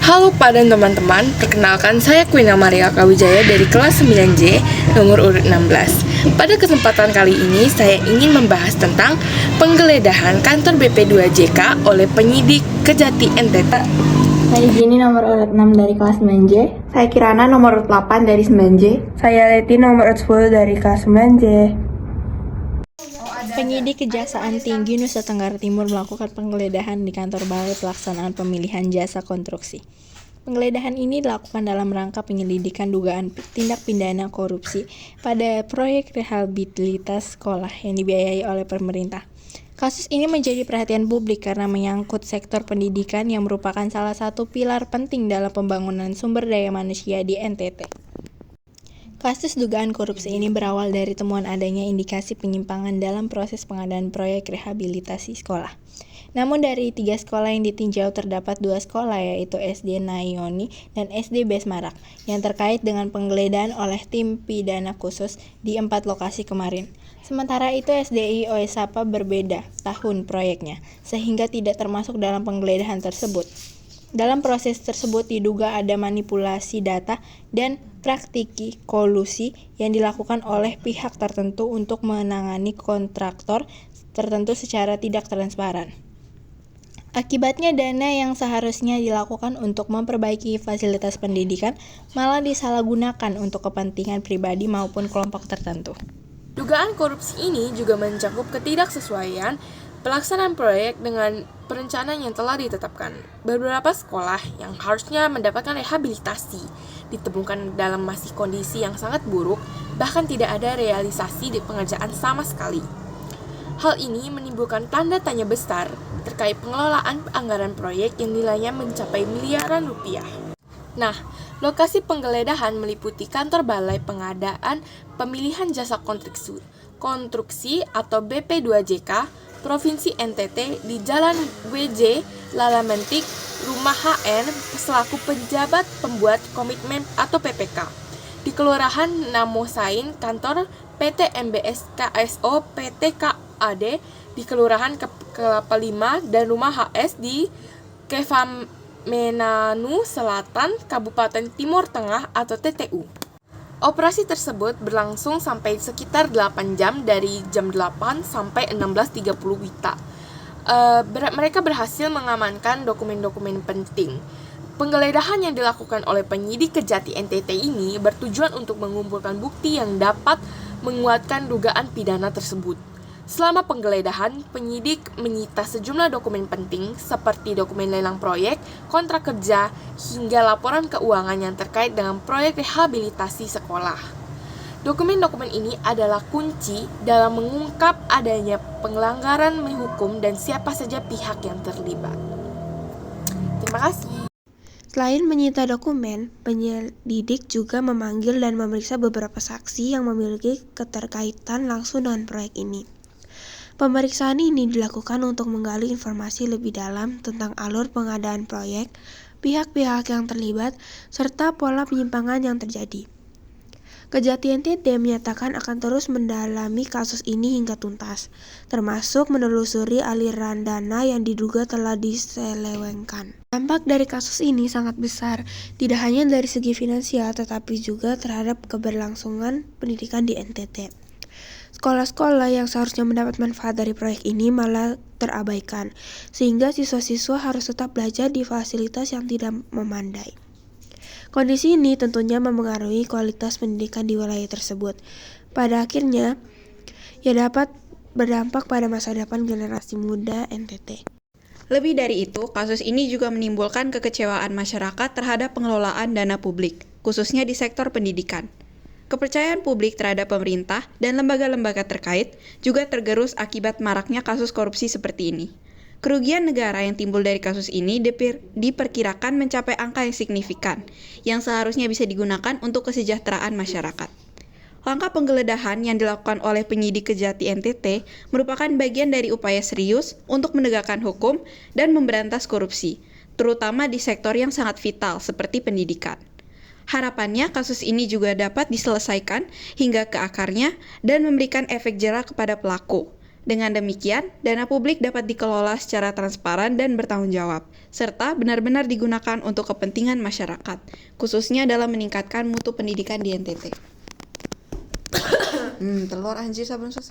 Halo pada teman-teman, perkenalkan saya Queen Maria Kawijaya dari kelas 9J nomor urut 16. Pada kesempatan kali ini saya ingin membahas tentang penggeledahan kantor BP2JK oleh penyidik Kejati NTT. Saya Jenny nomor urut 6 dari kelas 9J. Saya Kirana nomor urut 8 dari 9J. Saya Leti nomor urut 10 dari kelas 9J. Penyidik Kejaksaan Tinggi Nusa Tenggara Timur melakukan penggeledahan di kantor Balai Pelaksanaan Pemilihan Jasa Konstruksi. Penggeledahan ini dilakukan dalam rangka penyelidikan dugaan tindak pidana korupsi pada proyek rehabilitas sekolah yang dibiayai oleh pemerintah. Kasus ini menjadi perhatian publik karena menyangkut sektor pendidikan yang merupakan salah satu pilar penting dalam pembangunan sumber daya manusia di NTT. Kasus dugaan korupsi ini berawal dari temuan adanya indikasi penyimpangan dalam proses pengadaan proyek rehabilitasi sekolah. Namun dari 3 sekolah yang ditinjau terdapat 2 sekolah yaitu SD Nayoni dan SD Besmarak yang terkait dengan penggeledahan oleh tim pidana khusus di 4 lokasi kemarin. Sementara itu SDI Oesapa berbeda tahun proyeknya sehingga tidak termasuk dalam penggeledahan tersebut. Dalam proses tersebut diduga ada manipulasi data dan praktiki kolusi yang dilakukan oleh pihak tertentu untuk menangani kontraktor tertentu secara tidak transparan. Akibatnya dana yang seharusnya dilakukan untuk memperbaiki fasilitas pendidikan malah disalahgunakan untuk kepentingan pribadi maupun kelompok tertentu. Dugaan korupsi ini juga mencakup ketidaksesuaian pelaksanaan proyek dengan perencanaan yang telah ditetapkan. Beberapa sekolah yang harusnya mendapatkan rehabilitasi ditemukan dalam masih kondisi yang sangat buruk, bahkan tidak ada realisasi di pengerjaan sama sekali. Hal ini menimbulkan tanda tanya besar terkait pengelolaan anggaran proyek yang nilainya mencapai miliaran rupiah. Nah, lokasi penggeledahan meliputi kantor Balai Pengadaan Pemilihan Jasa Konstruksi atau BP2JK Provinsi NTT di Jalan WJ Lalamentik, Rumah HN selaku penjabat pembuat komitmen atau PPK. Di Kelurahan Namosain, kantor PT MBS KSO PT KAD di Kelurahan Kelapa 5 dan Rumah HS di Kevamenanu Selatan, Kabupaten Timur Tengah atau TTU. Operasi tersebut berlangsung sampai sekitar 8 jam dari jam 8 sampai 16.30 WITA. Mereka berhasil mengamankan dokumen-dokumen penting. Penggeledahan yang dilakukan oleh penyidik Kejati NTT ini bertujuan untuk mengumpulkan bukti yang dapat menguatkan dugaan pidana tersebut. Selama penggeledahan, penyidik menyita sejumlah dokumen penting seperti dokumen lelang proyek, kontrak kerja, hingga laporan keuangan yang terkait dengan proyek rehabilitasi sekolah. Dokumen-dokumen ini adalah kunci dalam mengungkap adanya pelanggaran hukum dan siapa saja pihak yang terlibat. Terima kasih. Selain menyita dokumen, penyelidik juga memanggil dan memeriksa beberapa saksi yang memiliki keterkaitan langsung dengan proyek ini. Pemeriksaan ini dilakukan untuk menggali informasi lebih dalam tentang alur pengadaan proyek, pihak-pihak yang terlibat, serta pola penyimpangan yang terjadi. Kejati NTT menyatakan akan terus mendalami kasus ini hingga tuntas, termasuk menelusuri aliran dana yang diduga telah diselewengkan. Dampak dari kasus ini sangat besar, tidak hanya dari segi finansial tetapi juga terhadap keberlangsungan pendidikan di NTT. Sekolah-sekolah yang seharusnya mendapat manfaat dari proyek ini malah terabaikan, sehingga siswa-siswa harus tetap belajar di fasilitas yang tidak memandai. Kondisi ini tentunya mempengaruhi kualitas pendidikan di wilayah tersebut. Pada akhirnya, ia dapat berdampak pada masa depan generasi muda NTT. Lebih dari itu, kasus ini juga menimbulkan kekecewaan masyarakat terhadap pengelolaan dana publik, khususnya di sektor pendidikan. Kepercayaan publik terhadap pemerintah dan lembaga-lembaga terkait juga tergerus akibat maraknya kasus korupsi seperti ini. Kerugian negara yang timbul dari kasus ini diperkirakan mencapai angka yang signifikan, yang seharusnya bisa digunakan untuk kesejahteraan masyarakat. Langkah penggeledahan yang dilakukan oleh penyidik Kejati NTT merupakan bagian dari upaya serius untuk menegakkan hukum dan memberantas korupsi, terutama di sektor yang sangat vital seperti pendidikan. Harapannya kasus ini juga dapat diselesaikan hingga ke akarnya dan memberikan efek jera kepada pelaku, Dengan demikian, dana publik dapat dikelola secara transparan dan bertanggung jawab, serta benar-benar digunakan untuk kepentingan masyarakat, khususnya dalam meningkatkan mutu pendidikan di NTT. Telur anjir sabun selesai.